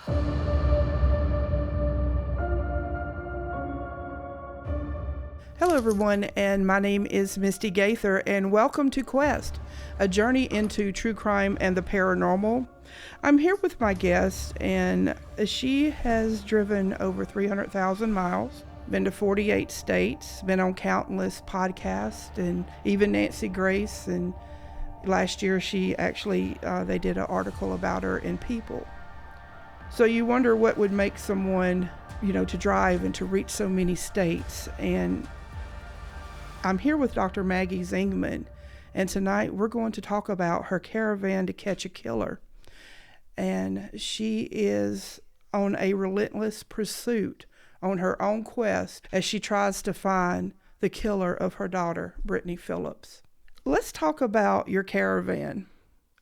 Hello, everyone, and my name is Misti Gaither, and welcome to Quest, a journey into true crime and the paranormal. I'm here with my guest, and she has driven over 300,000 miles, been to 48 states, been on countless podcasts, and even Nancy Grace. And last year, she actually they did an article about her in People. So you wonder what would make someone, to drive and to reach so many states. And I'm here with Dr. Maggie Zingman, and tonight we're going to talk about her caravan to catch a killer. And she is on a relentless pursuit on her own quest as she tries to find the killer of her daughter, Brittany Phillips. Let's talk about your caravan.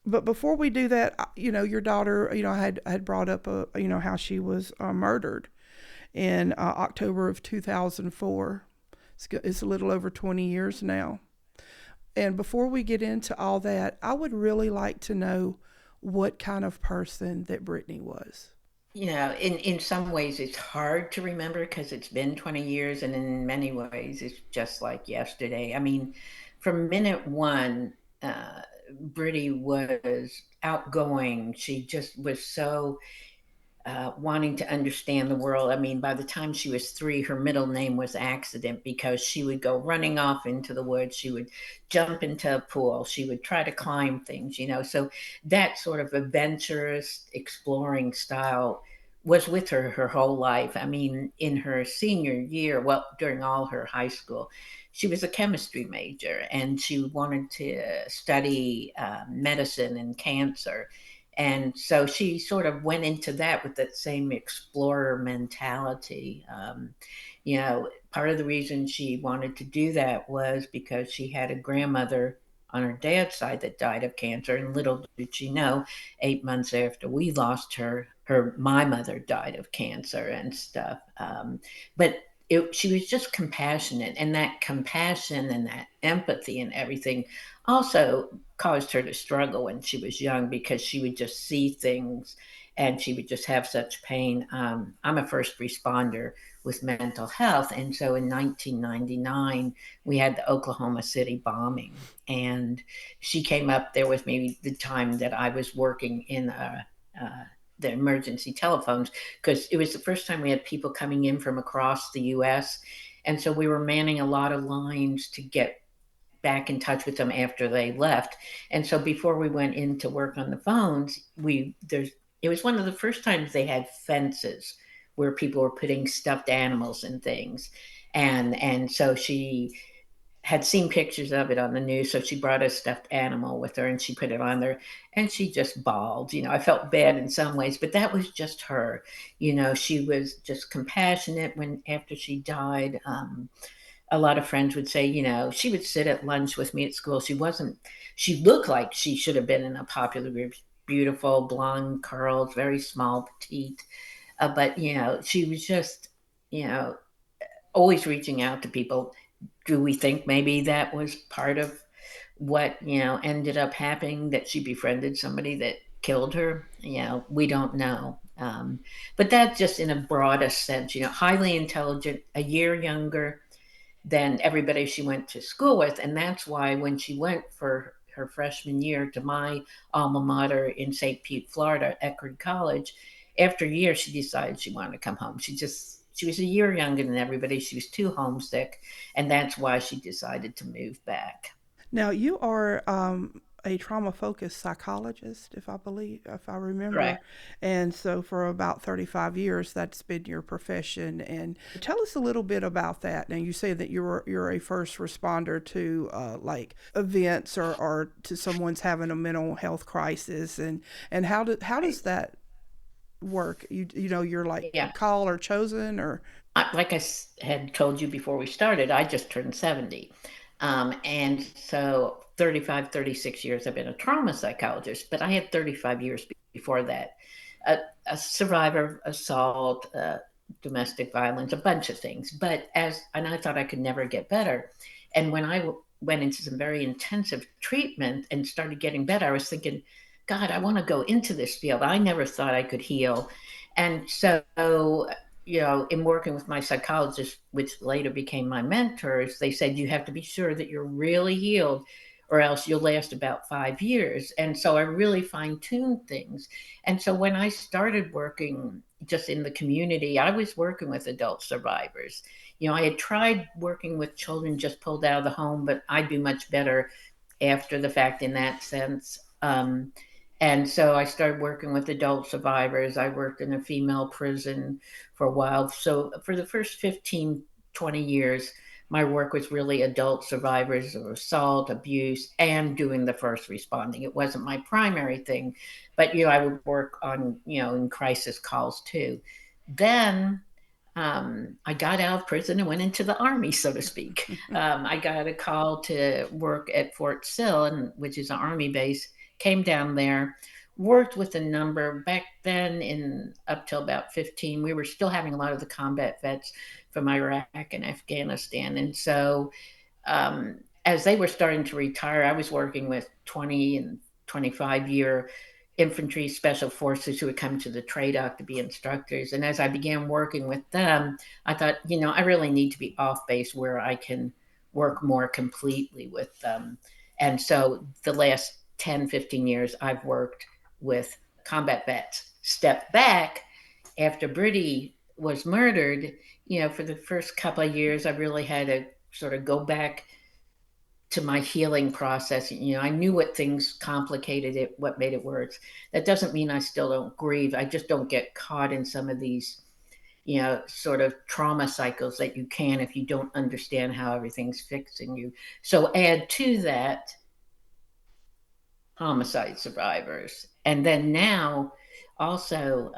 But before we do that, your daughter, had brought up, how she was murdered in October of 2004. It's a little over 20 years now. And before we get into all that, I would really like to know what kind of person that Brittany was. In some ways it's hard to remember because it's been 20 years, and in many ways it's just like yesterday. I mean, from minute one, Brittany was outgoing. She just was so wanting to understand the world. I mean, by the time she was 3, her middle name was Accident because she would go running off into the woods. She would jump into a pool. She would try to climb things. So that sort of adventurous, exploring style was with her whole life. I mean, in her senior year, well, during all her high school, she was a chemistry major and she wanted to study medicine and cancer. And so she sort of went into that with that same explorer mentality. Part of the reason she wanted to do that was because she had a grandmother on her dad's side that died of cancer. And little did she know, 8 months after we lost my mother died of cancer and stuff. But she was just compassionate, and that compassion and that empathy and everything also caused her to struggle when she was young because she would just see things and she would just have such pain. I'm a first responder with mental health. And so in 1999, we had the Oklahoma City bombing. And she came up there with me the time that I was working in the emergency telephones, because it was the first time we had people coming in from across the US. And so we were manning a lot of lines to get back in touch with them after they left. And so before we went in to work on the phones, it was one of the first times they had fences where people were putting stuffed animals and things. And so she had seen pictures of it on the news. So she brought a stuffed animal with her and she put it on there and she just bawled. I felt bad in some ways, but that was just her. She was just compassionate after she died. A lot of friends would say, she would sit at lunch with me at school. She looked like she should have been in a popular group, beautiful, blonde curls, very small, petite. But she was just, you know, always reaching out to people. Do we think maybe that was part of what, ended up happening, that she befriended somebody that killed her? We don't know. But that just in a broadest sense, highly intelligent, a year younger than everybody she went to school with. And that's why when she went for her freshman year to my alma mater in St. Pete, Florida, Eckerd College, after a year, she decided she wanted to come home. She was a year younger than everybody. She was too homesick. And that's why she decided to move back. Now, you are a trauma focused psychologist, if I remember. Correct. And so for about 35 years, that's been your profession. And tell us a little bit about that. Now, you say that you're a first responder to like events or to someone's having a mental health crisis. And how does that work? You're like Yeah. called or chosen or. Like had told you before we started, I just turned 70. And so 35, 36 years I've been a trauma psychologist, but I had 35 years before that. A survivor of assault, domestic violence, a bunch of things. And I thought I could never get better. And when I went into some very intensive treatment and started getting better, I was thinking, God, I want to go into this field. I never thought I could heal. And so, in working with my psychologist, which later became my mentors, they said you have to be sure that you're really healed or else you'll last about 5 years. And so I really fine tuned things. And so when I started working just in the community, I was working with adult survivors. I had tried working with children just pulled out of the home, but I do much better after the fact in that sense. And so I started working with adult survivors. I worked in a female prison for a while. So for the first 15, 20 years, my work was really adult survivors of assault, abuse, and doing the first responding. It wasn't my primary thing, but I would work on, in crisis calls too. Then I got out of prison and went into the army, so to speak. I got a call to work at Fort Sill, which is an army base. Came down there, worked with a number back then. In up till about 15, we were still having a lot of the combat vets from Iraq and Afghanistan, and so as they were starting to retire, I was working with 20 and 25-year infantry special forces who would come to the TRADOC to be instructors. And as I began working with them, I thought, I really need to be off base where I can work more completely with them. And so the last 10, 15 years, I've worked with combat vets. Step back after Brittany was murdered, for the first couple of years, I really had to sort of go back to my healing process. I knew what things complicated it, what made it worse. That doesn't mean I still don't grieve. I just don't get caught in some of these, sort of trauma cycles that you can if you don't understand how everything's fixing you. So add to that homicide survivors. And then now also,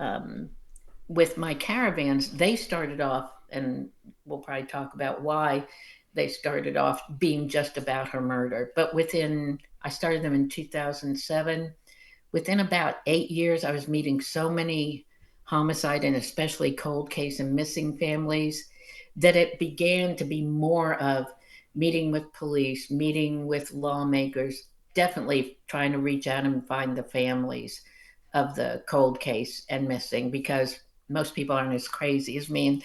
with my caravans, they started off, and we'll probably talk about why they started off being just about her murder. But I started them in 2007. Within about 8 years, I was meeting so many homicide and especially cold case and missing families that it began to be more of meeting with police, meeting with lawmakers, definitely trying to reach out and find the families of the cold case and missing, because most people aren't as crazy as me. And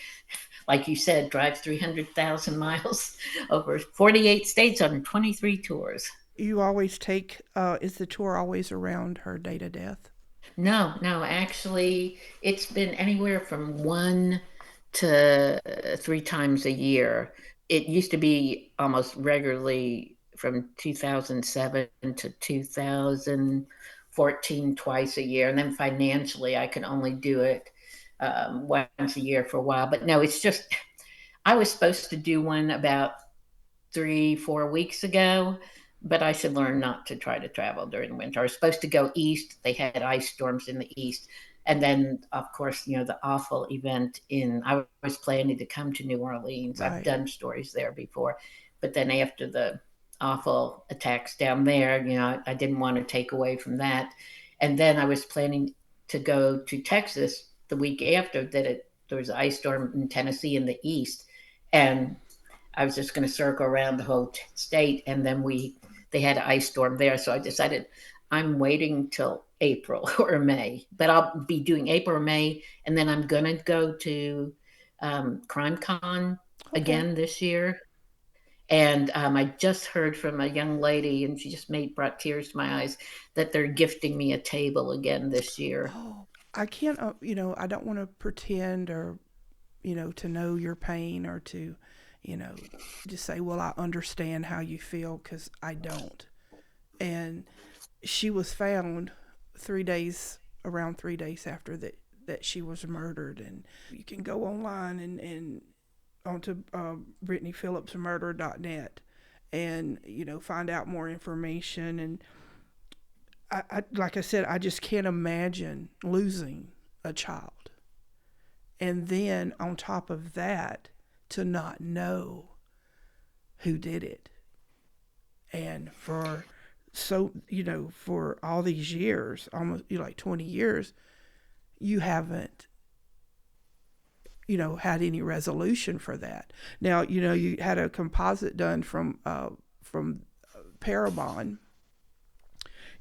like you said, drive 300,000 miles over 48 states on 23 tours. You always take, is the tour always around her date of death? No, no, actually, it's been anywhere from one to 3 times a year. It used to be almost regularly from 2007 to 2014, twice a year. And then financially, I could only do it once a year for a while. But no, it's just, I was supposed to do one about 3, 4 weeks ago, but I should learn not to try to travel during winter. I was supposed to go east. They had ice storms in the east. And then, of course, the awful event I was planning to come to New Orleans. I've Right. done stories there before. But then after the awful attacks down there, I didn't want to take away from that. And then I was planning to go to Texas the week after there was an ice storm in Tennessee in the east. And I was just going to circle around the whole state, and then they had an ice storm there, so I decided I'm waiting till April or May, but I'll be doing April or May, and then I'm going to go to Crime Con Okay. again this year. And I just heard from a young lady, and she just brought tears to my eyes, that they're gifting me a table again this year. Oh, I can't, I don't want to pretend or, to know your pain or to, you know, just say, well, I understand how you feel because I don't. And she was found 3 days, around 3 days after that she was murdered. And you can go online and onto Brittany Phillips murder.net and, find out more information. And like I said, I just can't imagine losing a child. And then on top of that, to not know who did it. And for all these years, almost like 20 years, you haven't, had any resolution for that. Now, you had a composite done from Paragon,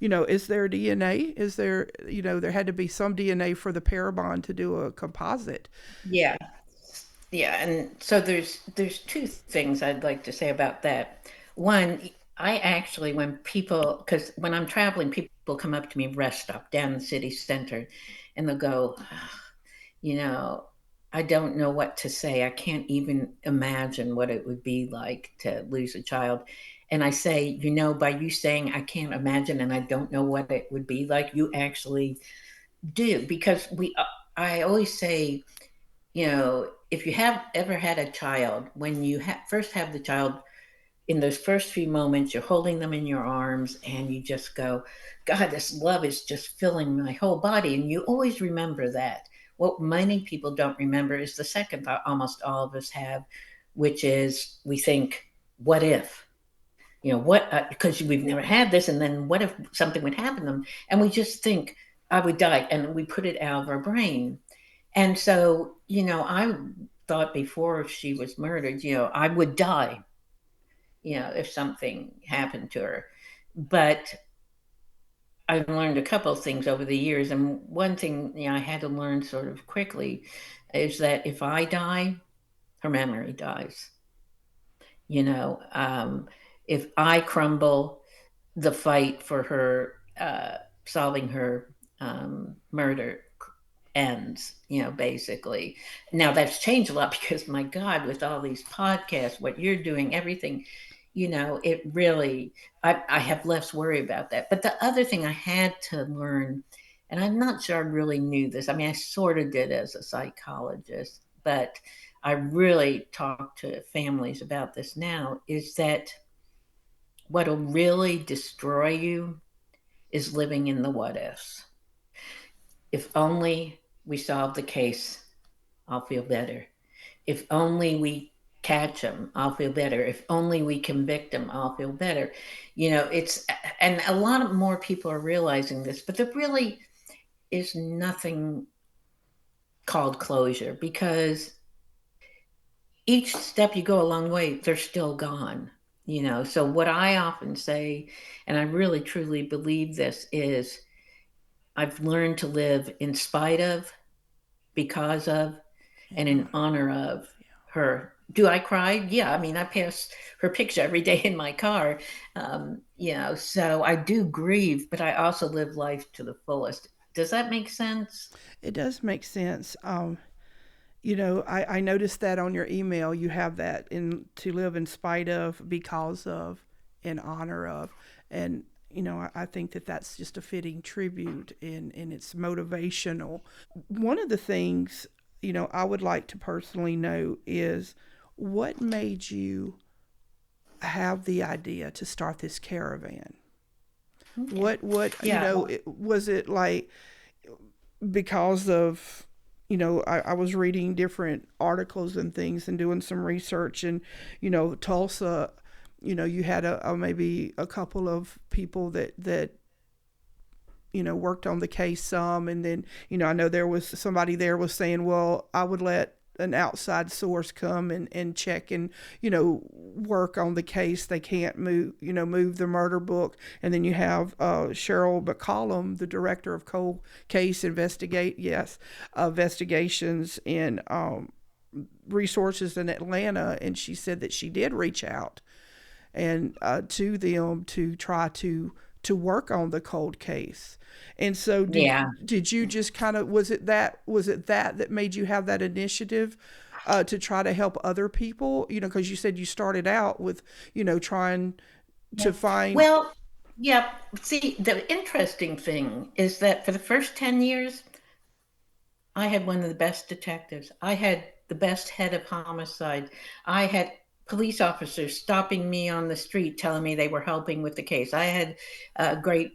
Is there DNA? Is there, there had to be some DNA for the Parabon to do a composite. Yeah. Yeah, and so there's two things I'd like to say about that. One, I actually, when people, because when I'm traveling, people come up to me rest stop down in the city center, and they'll go, "Ah, you know, I don't know what to say. I can't even imagine what it would be like to lose a child." And I say, by you saying I can't imagine and I don't know what it would be like, you actually do, because I always say, if you have ever had a child, when you first have the child, in those first few moments, you're holding them in your arms and you just go, God, this love is just filling my whole body. And you always remember that. What many people don't remember is the second thought almost all of us have, which is we think, what if? Because we've never had this. And then what if something would happen to them? And we just think, I would die. And we put it out of our brain. And so, I thought before she was murdered, I would die, if something happened to her. But I've learned a couple of things over the years. And one thing, I had to learn sort of quickly is that if I die, her memory dies. You know, um, if I crumble, the fight for her solving her murder ends, basically. Now that's changed a lot because my God, with all these podcasts, what you're doing, everything, it really, I have less worry about that. But the other thing I had to learn, and I'm not sure I really knew this. I mean, I sort of did as a psychologist, but I really talk to families about this now, is that what'll really destroy you is living in the what ifs. If only we solve the case, I'll feel better. If only we catch them, I'll feel better. If only we convict them, I'll feel better. And a lot of more people are realizing this, but there really is nothing called closure, because each step you go a long way, they're still gone. So what I often say, and I really truly believe this, is I've learned to live in spite of, because of, and And in honor of her. Do I cry? Yeah. I mean, I pass her picture every day in my car. So I do grieve, but I also live life to the fullest. Does that make sense? it does make sense. I noticed that on your email you have that in to live in spite of, because of, in honor of, and I think that that's just a fitting tribute, and it's motivational. One of the things I would like to personally know is what made you have the idea to start this caravan. Okay. What Yeah. Well, was it like because of I was reading different articles and things and doing some research, and Tulsa, you had maybe a couple of people that worked on the case some, and then I know there was somebody there was saying, well, I would let an outside source come and check and work on the case. They can't move the murder book. And then you have Cheryl McCollum, the director of cold case investigations in resources in Atlanta, and she said that she did reach out and to them to try to work on the cold case. And so yeah. did you just kind of, was it that made you have that initiative to try to help other people, because you said you started out with trying Yeah. to find. Well, yeah. See, the interesting thing is that for the first 10 years, I had one of the best detectives. I had the best head of homicide. I had police officers stopping me on the street telling me they were helping with the case. I had a great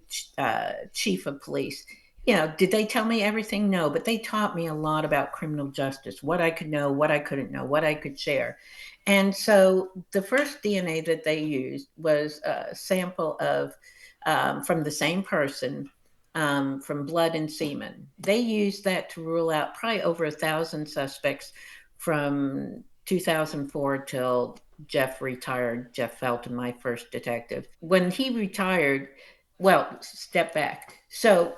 chief of police. Did they tell me everything? No, but they taught me a lot about criminal justice, what I could know, what I couldn't know, what I could share. And so the first DNA that they used was a sample of from the same person, from blood and semen. They used that to rule out probably over 1,000 suspects from 2004 till Jeff retired. Jeff Felton, my first detective. When he retired, Well, step back. So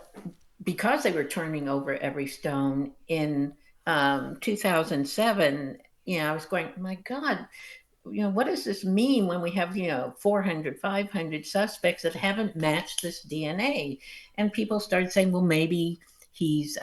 because they were turning over every stone in 2007, I was going, my God, what does this mean when we have, 400, 500 suspects that haven't matched this DNA? And people started saying, well, maybe he's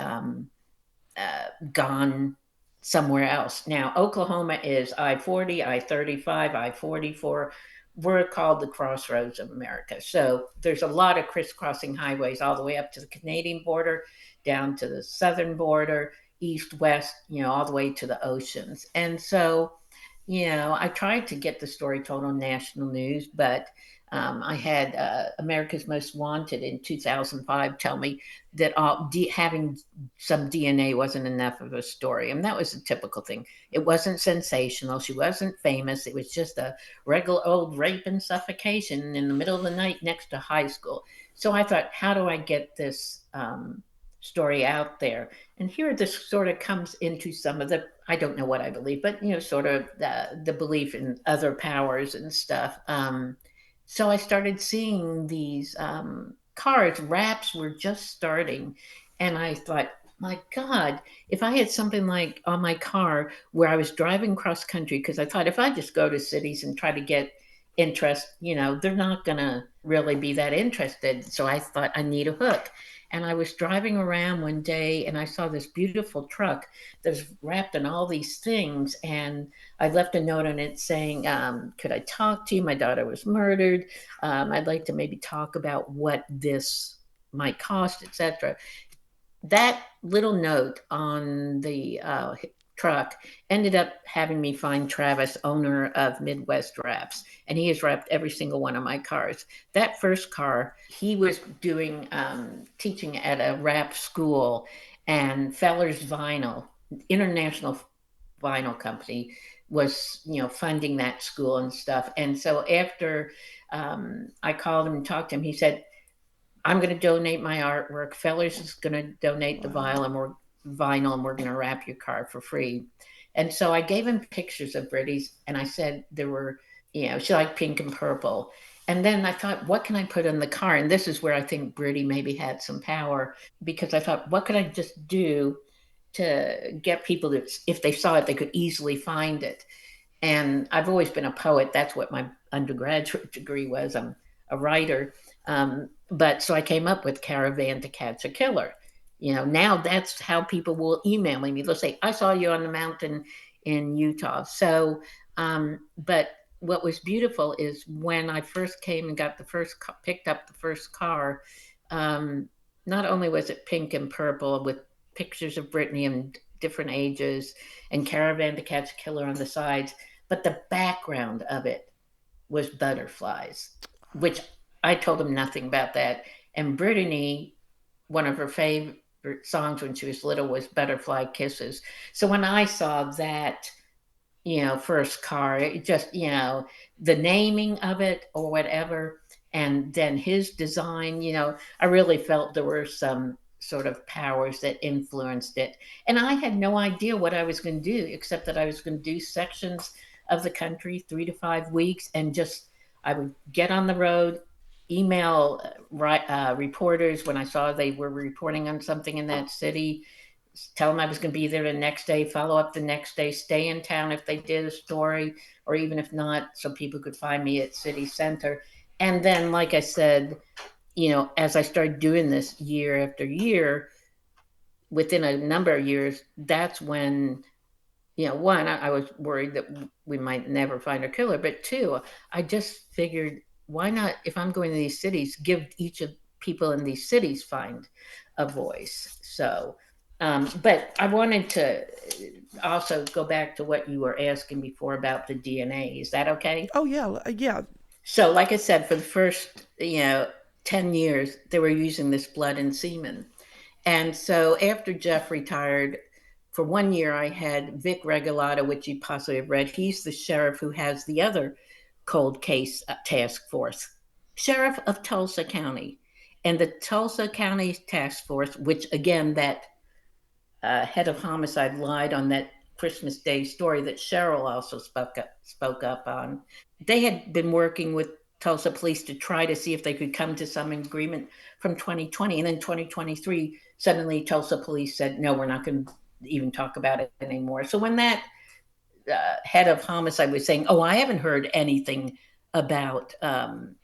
gone somewhere else. Now, Oklahoma is I 40, I 35, I 44. We're called the crossroads of America. So there's a lot of crisscrossing highways all the way up to the Canadian border, down to the southern border, east, west, all the way to the oceans. And so, I tried to get the story told on national news, but I had America's Most Wanted in 2005 tell me that having some DNA wasn't enough of a story. And that was a typical thing. It wasn't sensational. She wasn't famous. It was just a regular old rape and suffocation in the middle of the night next to high school. So I thought, how do I get this story out there? And here this sort of comes into some of the, I don't know what I believe, but, sort of the belief in other powers and stuff. So I started seeing these cars, wraps were just starting. And I thought, my God, if I had something like on my car where I was driving cross country, because I thought if I just go to cities and try to get interest, they're not going to really be that interested. So I thought I need a hook. And I was driving around one day and I saw this beautiful truck that's wrapped in all these things. And I left a note on it saying, could I talk to you? My daughter was murdered. I'd like to maybe talk about what this might cost, etc. That little note on the truck ended up having me find Travis, owner of Midwest Wraps, and he has wrapped every single one of my cars. That first car, he was doing teaching at a wrap school, and Feller's Vinyl, international vinyl company, was funding that school and stuff. And so after I called him and talked to him, he said, I'm going to donate my artwork. Fellers is going to donate the Wow. vinyl, and we're going to wrap your car for free. And so I gave him pictures of Britty's, and I said there were, she liked pink and purple. And then I thought, what can I put in the car? And this is where I think Britty maybe had some power, because I thought, what could I just do to get people to, if they saw it, they could easily find it. And I've always been a poet. That's what my undergraduate degree was. I'm a writer. But so I came up with Caravan to Catch a Killer. Now that's how people will email me. They'll say, I saw you on the mountain in Utah. So, but what was beautiful is when I first came and got picked up the first car, um, not only was it pink and purple with pictures of Brittany and different ages and Caravan to Catch a Killer on the sides, but the background of it was butterflies, which I told him nothing about that. And Brittany, one of her favorite songs when she was little was Butterfly Kisses. So when I saw that, first car, it just, the naming of it or whatever, and then his design, I really felt there were some sort of powers that influenced it. And I had no idea what I was going to do, except that I was going to do sections of the country, 3 to 5 weeks, and just, I would get on the road, email reporters when I saw they were reporting on something in that city, tell them I was going to be there the next day, follow up the next day, stay in town if they did a story, or even if not, so people could find me at City Center. And then, like I said, as I started doing this year after year, within a number of years, that's when, one, I was worried that we might never find a killer, but two, I just figured, why not, if I'm going to these cities, give each of people in these cities find a voice. So, but I wanted to also go back to what you were asking before about the DNA. Is that okay? Oh yeah, yeah. So, like I said, for the first, 10 years, they were using this blood and semen. And so after Jeff retired, for 1 year, I had Vic Regalado, which you possibly have read. He's the sheriff who has the other cold case task force, sheriff of Tulsa County. And the Tulsa County Task Force, which again, that head of homicide lied on that Christmas Day story that Cheryl also spoke up on. They had been working with Tulsa police to try to see if they could come to some agreement from 2020. And then 2023, suddenly Tulsa police said, no, we're not going to even talk about it anymore. So when that head of homicide was saying, oh, I haven't heard anything about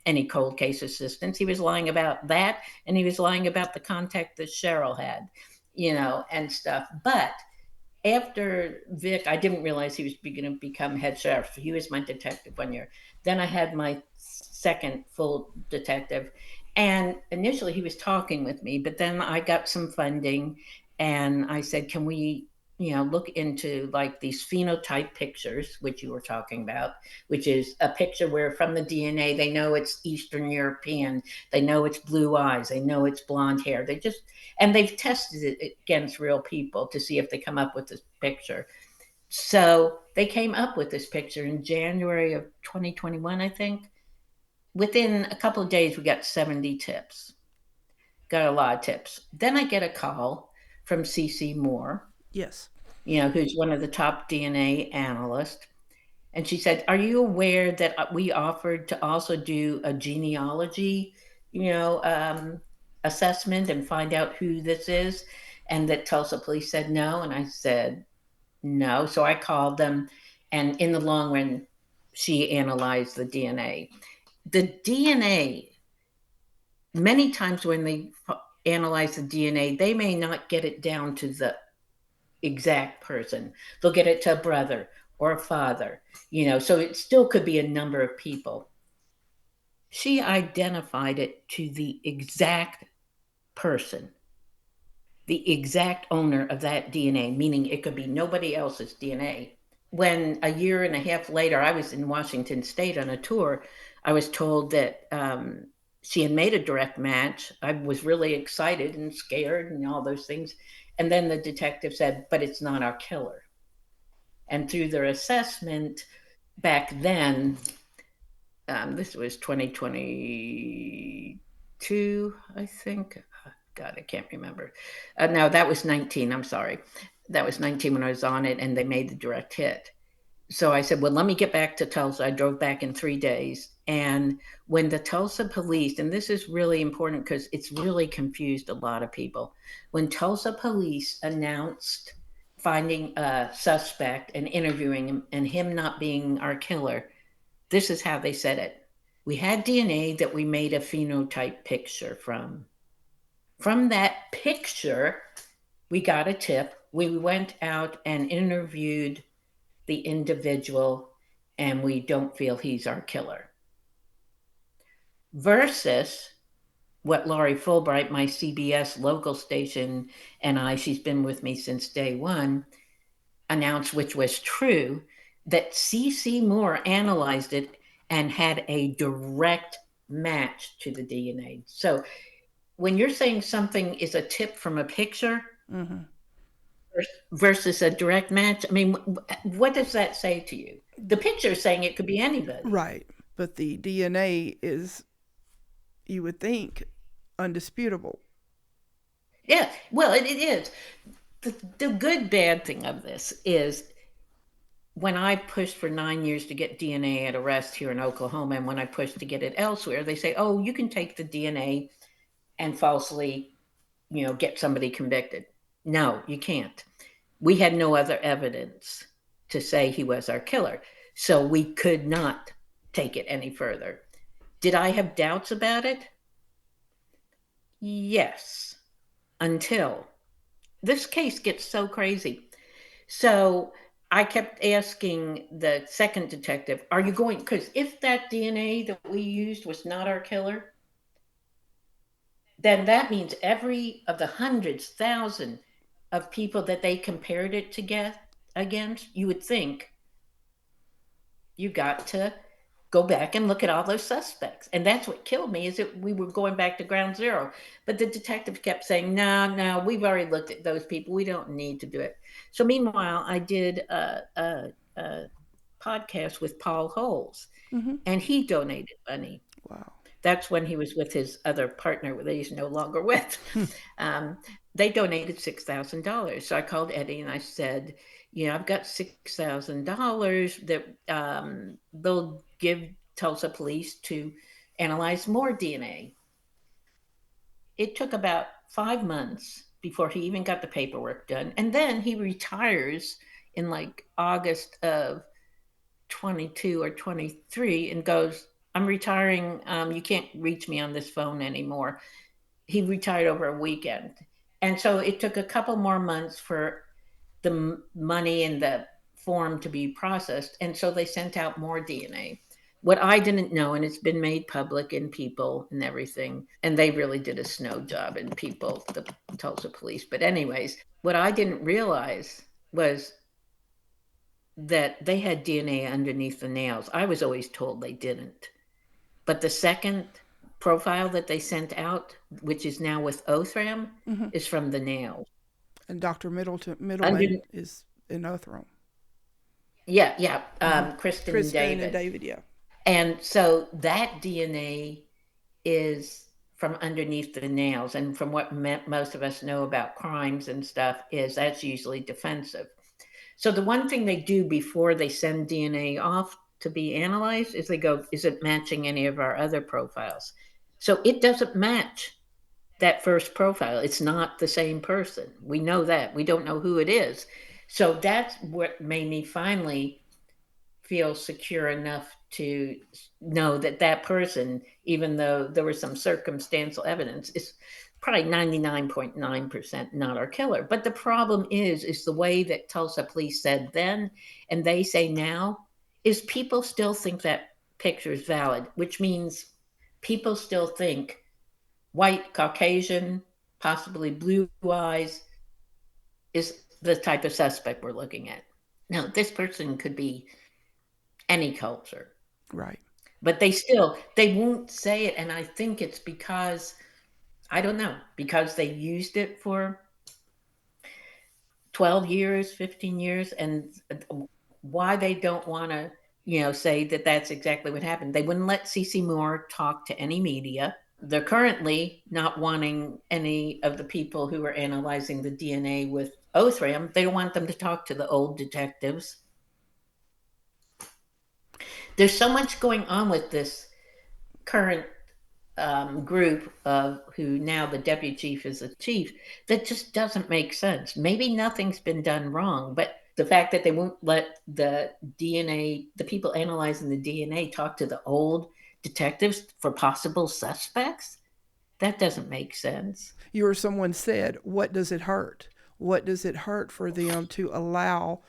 any cold case assistance, he was lying about that. And he was lying about the contact that Cheryl had, and stuff. But after Vic, I didn't realize he was going to become head sheriff. He was my detective 1 year. Then I had my second full detective. And initially he was talking with me, but then I got some funding and I said, can we, look into like these phenotype pictures, which you were talking about, which is a picture where from the DNA, they know it's Eastern European, they know it's blue eyes, they know it's blonde hair. And they've tested it against real people to see if they come up with this picture. So they came up with this picture in January of 2021, I think. Within a couple of days, we got 70 tips. Got a lot of tips. Then I get a call from CC Moore, Yes. who's one of the top DNA analysts. And she said, are you aware that we offered to also do a genealogy, assessment and find out who this is? And that Tulsa police said no. And I said, no. So I called them. And in the long run, she analyzed the DNA. The DNA, many times when they analyze the DNA, they may not get it down to the exact person. They'll get it to a brother or a father, so it still could be a number of people. She identified it to the exact person, the exact owner of that DNA, meaning it could be nobody else's DNA. When a year and a half later, I was in Washington State on a tour, I was told that she had made a direct match. I was really excited and scared and all those things. And then the detective said, but it's not our killer. And through their assessment back then, this was 2022, I think. God, I can't remember. No, that was 19. I'm sorry. That was 19 when I was on it, and they made the direct hit. So I said, well, let me get back to Tulsa. I drove back in 3 days. And when the Tulsa police, and this is really important because it's really confused a lot of people, when Tulsa police announced finding a suspect and interviewing him and him not being our killer, this is how they said it. We had DNA that we made a phenotype picture from. From that picture, we got a tip. We went out and interviewed the individual, and we don't feel he's our killer. Versus what Laurie Fulbright, my CBS local station, and she's been with me since day one, announced, which was true, that CC Moore analyzed it and had a direct match to the DNA. So when you're saying something is a tip from a picture, Mm-hmm. versus a direct match, I mean, what does that say to you? The picture is saying it could be anybody. Right. But the DNA is, you would think, undisputable. Yeah, well, it is. The good bad thing of this is when I pushed for 9 years to get DNA at arrest here in Oklahoma, and when I pushed to get it elsewhere, they say, oh, you can take the DNA and falsely, get somebody convicted. No, you can't. We had no other evidence to say he was our killer, so we could not take it any further. Did I have doubts about it? Yes, until this case gets so crazy. So I kept asking the second detective, are you going? Because if that DNA that we used was not our killer, then that means every of the hundreds, thousands of people that they compared it to get against, you would think you got to go back and look at all those suspects. And that's what killed me, is that we were going back to ground zero. But the detective kept saying, no, we've already looked at those people. We don't need to do it. So meanwhile, I did a podcast with Paul Holes, Mm-hmm. and he donated money. Wow. That's when he was with his other partner that he's no longer with. Um, they donated $6,000. So I called Eddie and I said, I've got $6,000 that they'll give Tulsa police to analyze more DNA. It took about 5 months before he even got the paperwork done. And then he retires in like August of 22 or 23 and goes, I'm retiring. You can't reach me on this phone anymore. He retired over a weekend. And so it took a couple more months for the money and the form to be processed. And so they sent out more DNA. What I didn't know, and it's been made public in People and everything, and they really did a snow job in People, the Tulsa police. But, anyways, what I didn't realize was that they had DNA underneath the nails. I was always told they didn't. But the second profile that they sent out, which is now with Othram, Hmm. is from the nails. And Dr. Under, Middleman is in Othram. yeah, yeah, Hmm. Kristen and Kristen and David. David, yeah. And so that DNA is from underneath the nails. And from what most of us know about crimes and stuff, is that's usually defensive. So the one thing they do before they send DNA off to be analyzed is they go, is it matching any of our other profiles? So it doesn't match that first profile. It's not the same person. We know that. We don't know who it is. So that's what made me finally feel secure enough to know that that person, even though there was some circumstantial evidence, is probably 99.9% not our killer. But the problem is the way that Tulsa police said then and they say now, is people still think that picture is valid, which means people still think white, Caucasian, possibly blue eyes is the type of suspect we're looking at. Now, this person could be any culture, Right. but they won't say it. And I think it's because, I don't know, because they used it for 12 years, 15 years, and why they don't want to, say that that's exactly what happened. They wouldn't let CC Moore talk to any media. They're currently not wanting any of the people who are analyzing the DNA with Othram. They don't want them to talk to the old detectives. There's so much going on with this current group of who now the deputy chief is the chief, that just doesn't make sense. Maybe nothing's been done wrong, but the fact that they won't let the DNA, the people analyzing the DNA, talk to the old detectives for possible suspects, that doesn't make sense. You or someone said, what does it hurt? What does it hurt for them to allow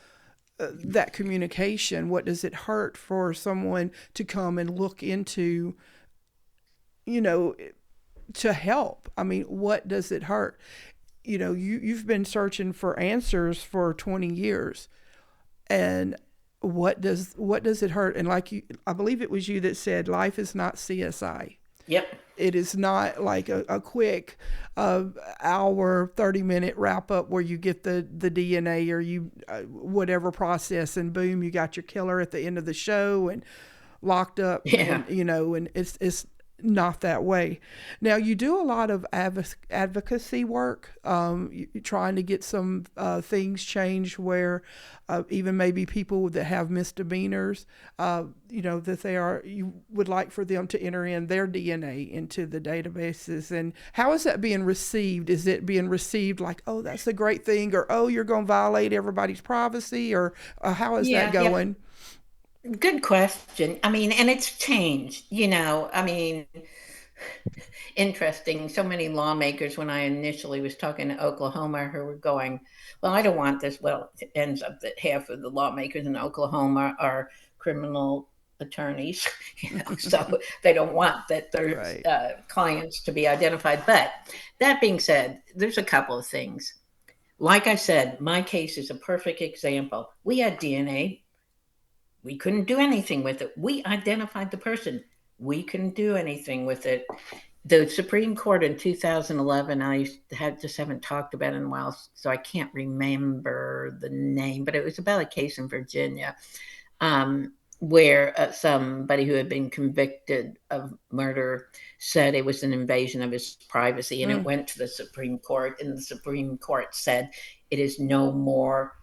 that communication? What does it hurt for someone to come and look into, you know, to help? I mean, what does it hurt? You've been searching for answers for 20 years, and what does it hurt? And like you, I believe it was you that said, life is not CSI. Yep. It is not like a quick hour 30-minute wrap up where you get the DNA or you whatever process, and boom, you got your killer at the end of the show and locked up. Yeah. And and it's not that way. Now, you do a lot of advocacy work, trying to get some things changed where even maybe people that have misdemeanors, that you would like for them to enter in their DNA into the databases. And how is that being received? Is it being received like, oh, that's a great thing, or oh, you're going to violate everybody's privacy, or how is that Yeah. Yep. going? Good question. I mean, and it's changed, I mean, interesting. So many lawmakers, when I initially was talking to Oklahoma, who were going, well, I don't want this. Well, it ends up that half of the lawmakers in Oklahoma are criminal attorneys, so they don't want that their Right. clients to be identified. But that being said, there's a couple of things. Like I said, my case is a perfect example. We had DNA. We couldn't do anything with it. We identified the person. We couldn't do anything with it. The Supreme Court in 2011, just haven't talked about it in a while, so I can't remember the name, but it was about a case in Virginia, where somebody who had been convicted of murder said it was an invasion of his privacy, and it Mm. went to the Supreme Court, and the Supreme Court said it is no more,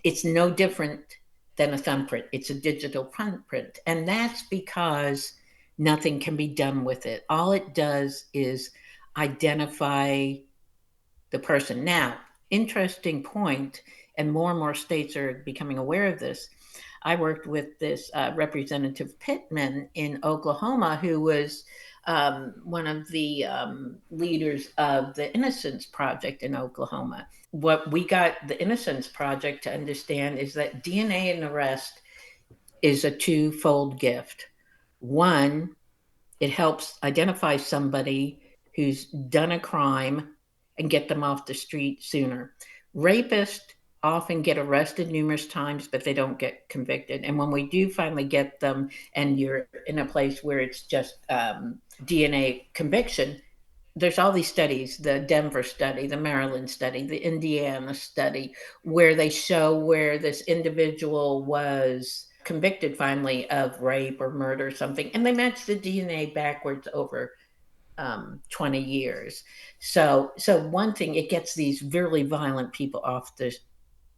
it's no different than a thumbprint. It's a digital thumbprint, and that's because nothing can be done with it. All it does is identify the person. Now, interesting point, and more states are becoming aware of this. I worked with this Representative Pittman in Oklahoma, who was one of the leaders of the Innocence Project in Oklahoma. What we got the Innocence Project to understand is that DNA in arrest is a twofold gift. One, it helps identify somebody who's done a crime and get them off the street sooner. Rapists often get arrested numerous times, but they don't get convicted. And when we do finally get them, and you're in a place where it's just DNA conviction, there's all these studies, the Denver study, the Maryland study, the Indiana study, where they show where this individual was convicted finally of rape or murder or something, and they match the DNA backwards over 20 years. So one thing, it gets these really violent people off the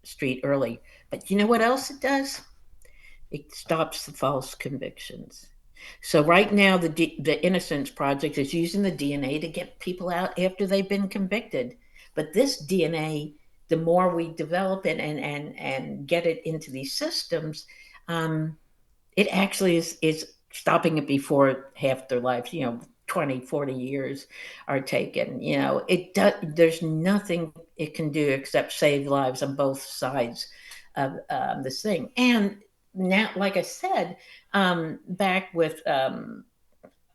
street early. But you know what else it does? It stops the false convictions. So right now, the Innocence Project is using the DNA to get people out after they've been convicted. But this DNA, the more we develop it and get it into these systems, it actually is stopping it before half their lives. 20, 40 years are taken. There's nothing it can do except save lives on both sides of this thing. And now, like I said, back with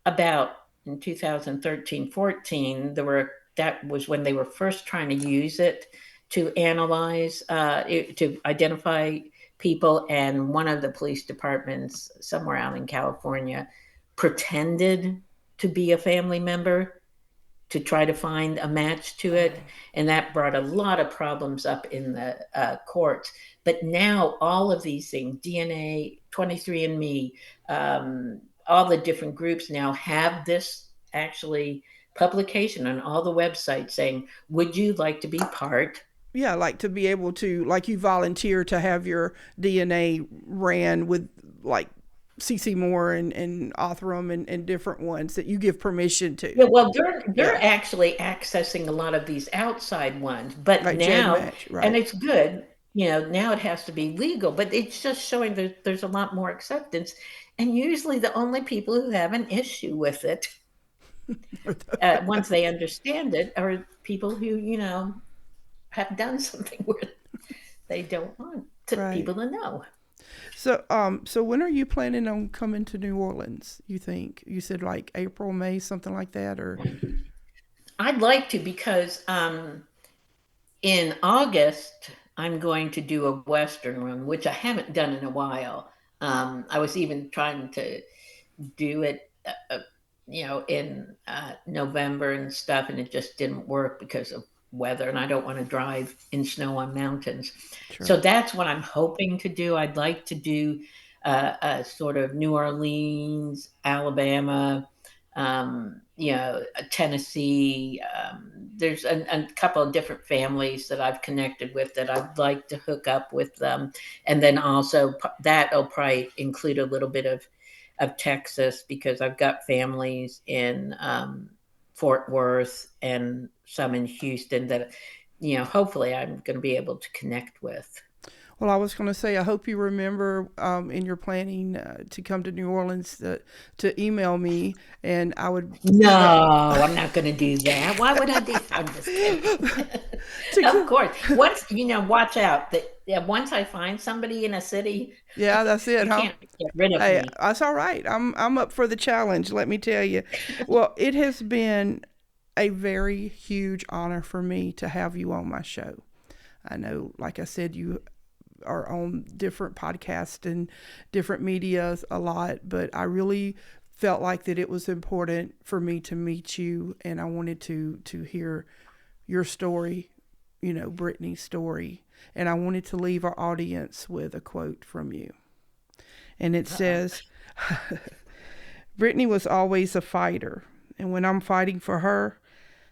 about in 2013-14, that was when they were first trying to use it to analyze, to identify people. And one of the police departments somewhere out in California pretended to be a family member to try to find a match to it. And that brought a lot of problems up in the courts. But now all of these things, DNA, 23andMe, all the different groups now have this actually publication on all the websites saying, would you like to be part? Yeah, like to be able to, like you volunteer to have your DNA ran with like CC Moore and Othram and different ones that you give permission to. Yeah, well, they're Yeah, actually accessing a lot of these outside ones, but like Jed now, Match, and right? it's good, now it has to be legal, but it's just showing that there's a lot more acceptance. And usually the only people who have an issue with it, once they understand it, are people who, have done something where they don't want Right. people to know. So when are you planning on coming to New Orleans? You think you said like April, May, something like that, or I'd like to, because in August, I'm going to do a Western run, which I haven't done in a while. I was even trying to do it, in November and stuff, and it just didn't work because of weather, and I don't want to drive in snow on mountains. sure. So that's what I'm hoping to do. I'd like to do a sort of New Orleans, Alabama, Tennessee. There's a couple of different families that I've connected with that I'd like to hook up with them. And then also that'll probably include a little bit of Texas, because I've got families in Fort Worth and some in Houston that, hopefully I'm going to be able to connect with. Well, I was going to say, I hope you remember in your planning to come to New Orleans to email me, and I would No, I'm not going to do that. Why would I do? I'm just kidding. Of to, course. Once, watch out that, yeah, once I find somebody in a city, yeah, that's it, you huh? can't get rid of Hey, me. that's all right. I'm up for the challenge. Let me tell you. Well, it has been a very huge honor for me to have you on my show. I know, like I said, you are on different podcasts and different medias a lot, but I really felt like that it was important for me to meet you, and I wanted to hear your story, Brittany's story, and I wanted to leave our audience with a quote from you. And it Uh-oh. says, Brittany was always a fighter, and when I'm fighting for her,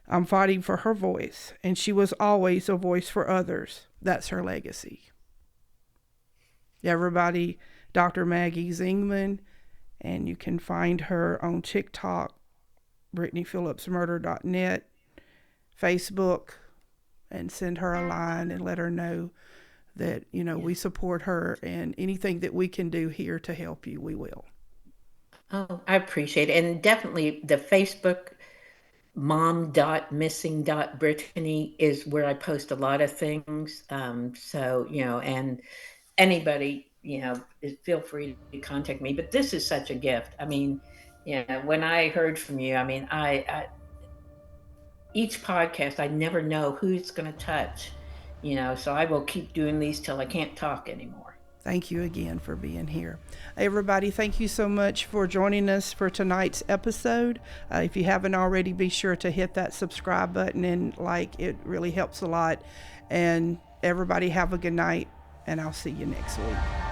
I'm fighting for her voice, and she was always a voice for others. That's her legacy. Everybody, Dr. Maggie Zingman, And you can find her on TikTok, BrittanyPhillipsMurder.net, Facebook, and send her a line and let her know that, we support her, and anything that we can do here to help you, we will. Oh, I appreciate it. And definitely the Facebook mom.missing.brittany is where I post a lot of things. So, and anybody, feel free to contact me. But this is such a gift. I mean, when I heard from you, I mean, each podcast, I never know who it's going to touch, so I will keep doing these till I can't talk anymore. Thank you again for being here. Everybody, thank you so much for joining us for tonight's episode. If you haven't already, be sure to hit that subscribe button and it really helps a lot. And everybody have a good night, and I'll see you next week.